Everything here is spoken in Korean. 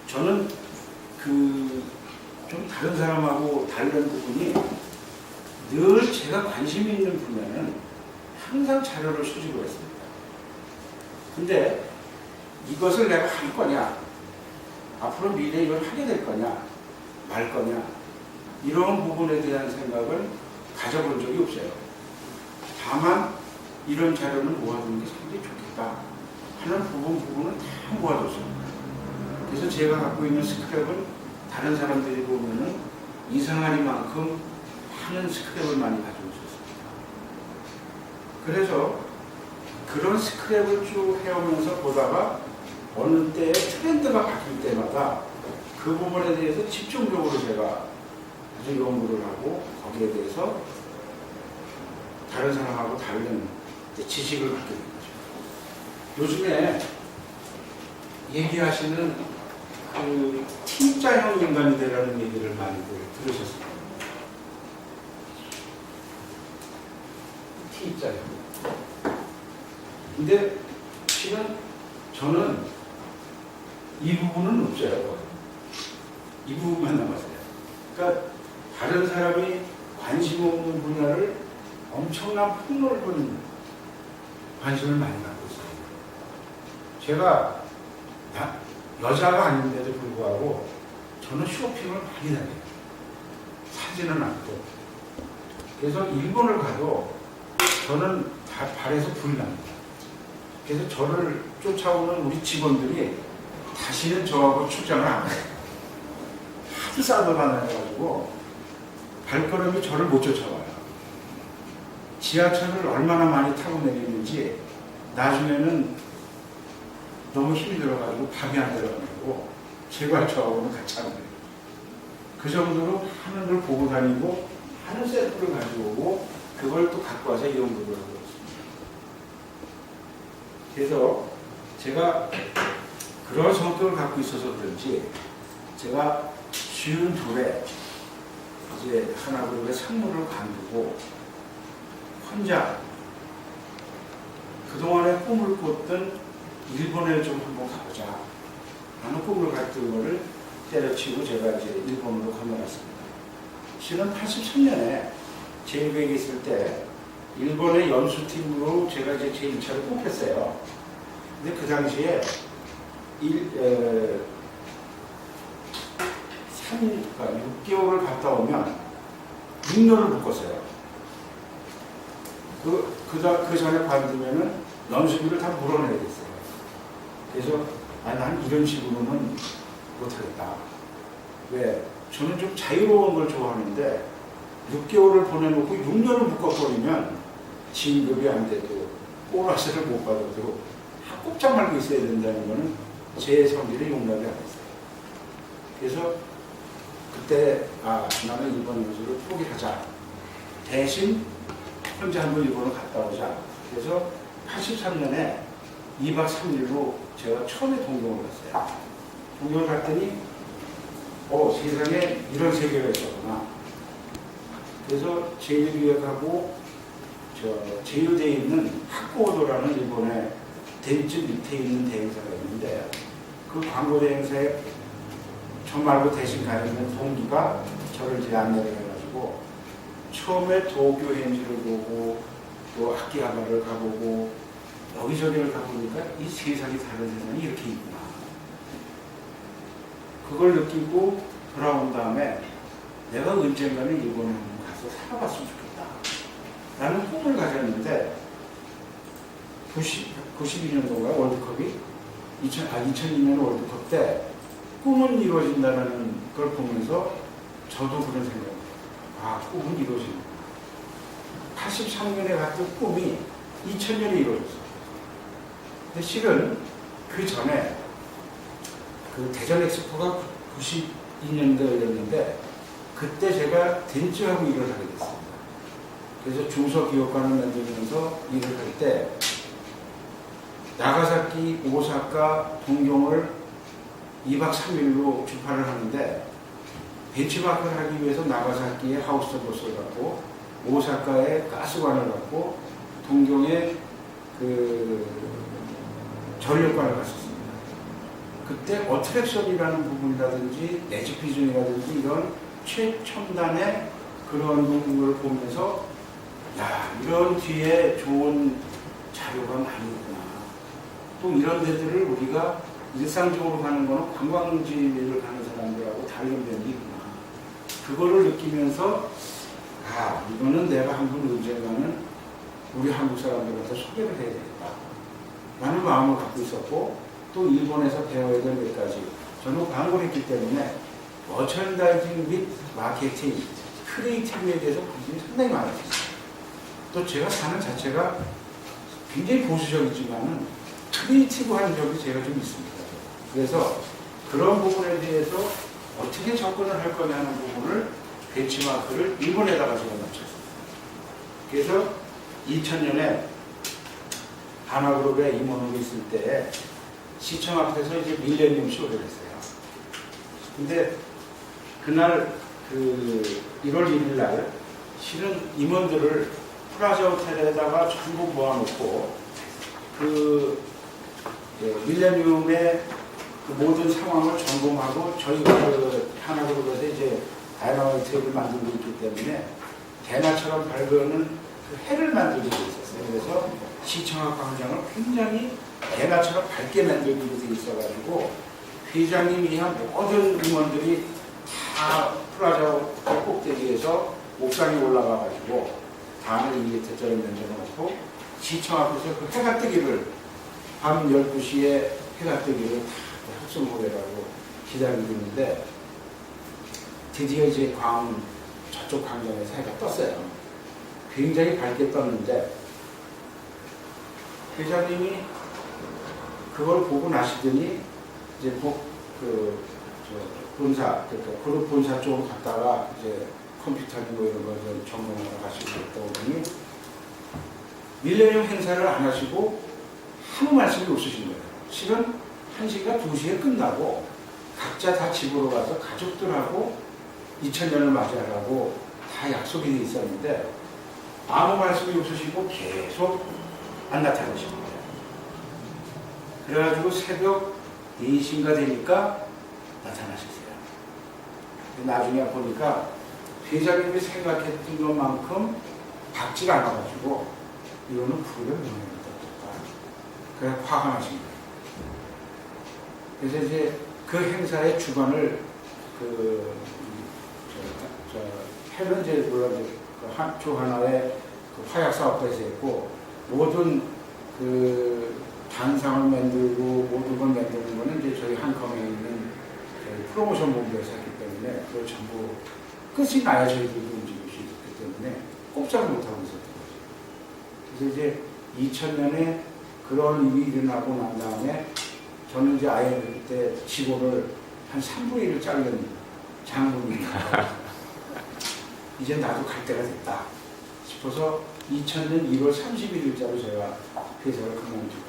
저는 좀 다른 사람하고 다른 부분이 늘 제가 관심 있는 분야는 항상 자료를 수집을 했습니다. 근데 이것을 내가 할 거냐, 앞으로 미래에 이걸 하게 될 거냐, 말 거냐, 이런 부분에 대한 생각을 가져본 적이 없어요. 다만 이런 자료는 모아두는 게 상당히 좋겠다 하는 부분은 다 모아뒀습니다. 그래서 제가 갖고 있는 스크랩은 다른 사람들이 보면은 이상하리만큼 많은 스크랩을 많이 가지고 있었습니다. 그래서 그런 스크랩을 쭉 해오면서 보다가 어느 때에 트렌드가 바뀔 때마다 그 부분에 대해서 집중적으로 제가 아주 연구를 하고 거기에 대해서 다른 사람하고 다른 지식을 갖게 된 거죠. 요즘에 얘기하시는 T자형 인간이 되라는 얘기를 많이들 들으셨을 겁니다. T자형. 근데 실은 저는 이 부분은 없어요. 이 부분만 남았어요. 그러니까 다른 사람이 관심 없는 분야를 엄청난 폭넓은 관심을 많이 갖고 있어요. 제가 여자가 아닌데도 불구하고 저는 쇼핑을 많이 다녀요. 사지는 않고. 그래서 일본을 가도 저는 발에서 불이 납니다. 그래서 저를 쫓아오는 우리 직원들이 다시는 저하고 출장을 안 해요. 하도 싸돌아다녀가지고 발걸음이 저를 못 쫓아와요. 지하철을 얼마나 많이 타고 내리는지 나중에는 너무 힘이 들어가지고 밤이 안 들어가고 제가 저하고는 같이 안 돼요. 그 정도로 하는 걸 보고 다니고 하는 샘플을 가지고 오고 그걸 또 갖고 와서 연구를 하고 있습니다. 그래서 제가 그런 성격을 갖고 있어서 그런지 제가 쉬운 둘에 이제 하나그룹의 상무를 관두고 혼자 그동안에 꿈을 꿨던 일본에 좀 한번 가보자 하는 꿈을 갔던 거를 때려치고 제가 이제 일본으로 건너갔습니다. 실은 83년에 제100에 있을 때 일본의 연수팀으로 제가 이제 제1차를 뽑혔어요. 근데 그 당시에 6개월을 갔다 오면 6년을 묶었어요. 그 전에 받으면은 연수비를 다 물어내야 됐어요. 그래서 난 이런 식으로는 못하겠다. 왜? 저는 좀 자유로운 걸 좋아하는데 6개월을 보내놓고 6년을 묶어버리면 진급이 안 돼도 보너스를 못 받아도 꼼짝 말고 있어야 된다는 거는 제 성질이 용납이 안 됐어요. 그래서 그때 나는 일본 연수를 포기하자. 대신 혼자 한번 일본을 갔다 오자. 그래서 83년에 2박 3일로 제가 처음에 동경을 갔어요. 동경을 갔더니 세상에 이런 세계가 있었구나. 그래서 제1기획하고 제1대에 있는 하코오도라는 일본의 덴츠 밑에 있는 대행사가 있는데 그 광고 대행사에 저 말고 대신 가는 동기가 저를 이제 안내를 해가지고 처음에 도쿄 현지를 보고 또 아키하바를 가보고 여기저기를 가보니까 이 세상이 다른 세상이 이렇게 있구나. 그걸 느끼고 돌아온 다음에 내가 언젠가는 일본에 가서 살아봤으면 좋겠다 라는 꿈을 가졌는데 92년도가 월드컵이 2002년 월드컵 때 꿈은 이루어진다는 걸 보면서 저도 그런 생각을 해요. 꿈은 이루어진다. 83년에 갔던 꿈이 2000년에 이루어졌어요. 근데 실은 그 전에 그 대전 엑스포가 92년도에 열렸는데 그때 제가 덴츠하고 일을 하게 됐습니다. 그래서 중소기업관을 만들면서 일을 할 때 나가사키, 오사카, 동경을 2박 3일로 주파를 하는데 벤치마크를 하기 위해서 나가사키에 하우스 버스를 갖고 오사카에 가스관을 갖고 동경에 그 전력관을 갔었습니다. 그때 어트랙션이라는 부분이라든지 내적 비전이라든지 이런 최첨단의 그런 부분을 보면서 야, 이런 뒤에 좋은 자료가 많이 있구나. 또 이런 데들을 우리가 일상적으로 가는 거는 관광지를 가는 사람들하고 다른 면이 있구나. 그거를 느끼면서 아, 이거는 내가 한번 언젠가는 우리 한국 사람들한테 소개를 해야 되겠다 라는 마음을 갖고 있었고, 또 일본에서 배워야 될 몇 가지, 저는 광고를 했기 때문에 머천다이징 및 마케팅, 크리에이티브에 대해서 관심이 상당히 많았어요. 또 제가 사는 자체가 굉장히 보수적이지만은 크리에이티브한 점이 제가 좀 있습니다. 그래서 그런 부분에 대해서 어떻게 접근을 할 거냐 하는 부분을 벤치마크를 일본에다가 제가 맞췄습니다. 그래서 2000년에 하나그룹에 임원으로 있을 때 시청 앞에서 이제 밀레니엄 쇼를 했어요. 근데 그날 그 1월 1일 날 실은 임원들을 프라자 호텔에다가 전부 모아놓고 그 밀레니엄의 그 모든 상황을 점검하고 저희가 그 하나그룹에서 이제 다이너마이트를 만들고 있기 때문에 대나처럼 밝은 그 해를 만들고 있었어요. 그래서 시청학 광장을 굉장히 대나처럼 밝게 만들고 돼 있어가지고 회장님이 한 모든 임원들이 다 프라자 꼭대기에서 옥상에 올라가가지고 단을 이게 대자로 만들어놓고 시청 앞에서 그 해가 뜨기를 밤 12시에 해가 뜨기를 다 합성호래라고 기다리고 있는데 드디어 이제 저쪽 광장에서 해가 떴어요. 굉장히 밝게 떴는데 회장님이 그걸 보고 나시더니 이제 본사, 그러니까 그룹 본사 쪽으로 갔다가 이제 컴퓨터니 뭐 이런 걸 점검하러 가시고 있다 보니 밀레니엄 행사를 안 하시고 아무 말씀이 없으신 거예요. 실은 1시가 2시에 끝나고 각자 다 집으로 가서 가족들하고 2000년을 맞이하라고 다 약속이 돼 있었는데 아무 말씀이 없으시고 계속 안 나타나신 거예요. 그래가지고 새벽 4시인가 되니까 나타나셨어요. 나중에 보니까 회장님이 생각했던 것만큼 밝지가 않아가지고 이거는 프로그램 명령이다. 그래 화가 나신 거예요. 그래서 이제 그 행사의 주관을 해는 이제 물론 주 하나의 그 화약 사업에서 했고 모든 그 단상을 만들고 모든 걸 만드는 거는 이제 저희 한컴에 있는 프로모션 본부에서 했기 때문에 그걸 전부 끝이 나야 저희들도 움직일 수 있기 때문에 꼼짝을 못하고 있었던 거죠. 그래서 이제 2000년에 그런 일이 일어나고 난 다음에 저는 이제 아예 그때 직원을 한 3분의 1을 자른 장군입니다. 이제 나도 갈 때가 됐다 싶어서 2000년 1월 31일자로 제가 회사를 그만두고